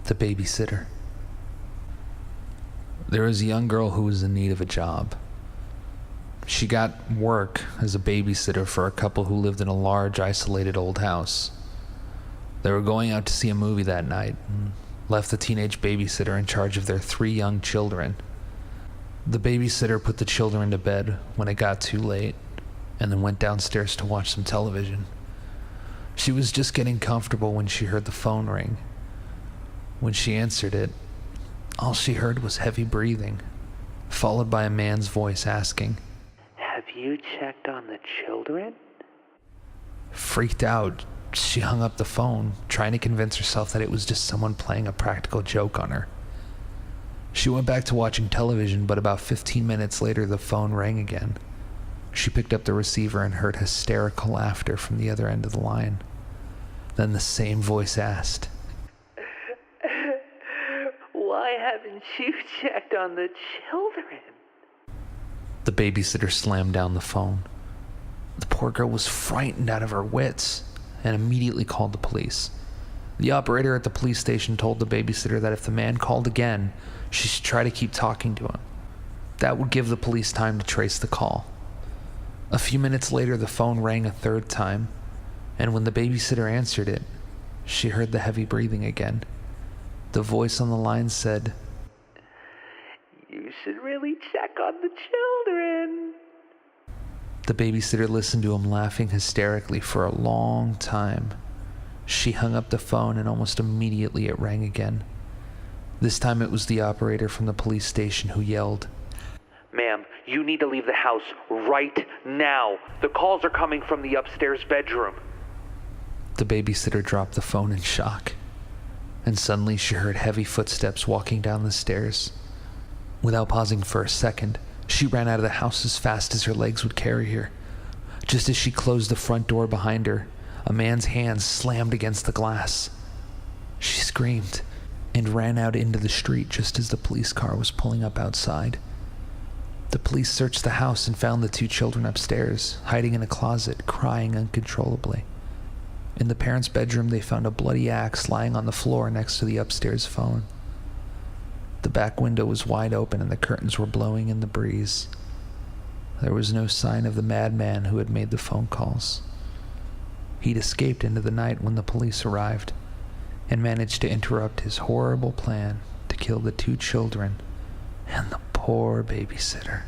The Babysitter. There was a young girl who was in need of a job. She got work as a babysitter for a couple who lived in a large, isolated old house. They were going out to see a movie that night and left the teenage babysitter in charge of their 3 young children. The babysitter put the children to bed when it got too late and then went downstairs to watch some television. She was just getting comfortable when she heard the phone ring. When she answered it, all she heard was heavy breathing, followed by a man's voice asking, "Have you checked on the children?" Freaked out, she hung up the phone, trying to convince herself that it was just someone playing a practical joke on her. She went back to watching television, but about 15 minutes later the phone rang again. She picked up the receiver and heard hysterical laughter from the other end of the line. Then the same voice asked, "Why haven't you checked on the children?" The babysitter slammed down the phone. The poor girl was frightened out of her wits and immediately called the police. The operator at the police station told the babysitter that if the man called again, she should try to keep talking to him. That would give the police time to trace the call. A few minutes later, the phone rang a 3rd time, and when the babysitter answered it, she heard the heavy breathing again. The voice on the line said, "You should really check on the children." The babysitter listened to him laughing hysterically for a long time. She hung up the phone and almost immediately it rang again. This time it was the operator from the police station who yelled, "Ma'am, you need to leave the house right now. The calls are coming from the upstairs bedroom." The babysitter dropped the phone in shock, and suddenly she heard heavy footsteps walking down the stairs. Without pausing for a second, she ran out of the house as fast as her legs would carry her. Just as she closed the front door behind her, a man's hand slammed against the glass. She screamed and ran out into the street just as the police car was pulling up outside. The police searched the house and found the 2 children upstairs, hiding in a closet, crying uncontrollably. In the parents' bedroom, they found a bloody axe lying on the floor next to the upstairs phone. The back window was wide open and the curtains were blowing in the breeze. There was no sign of the madman who had made the phone calls. He'd escaped into the night when the police arrived and managed to interrupt his horrible plan to kill the 2 children and the poor babysitter.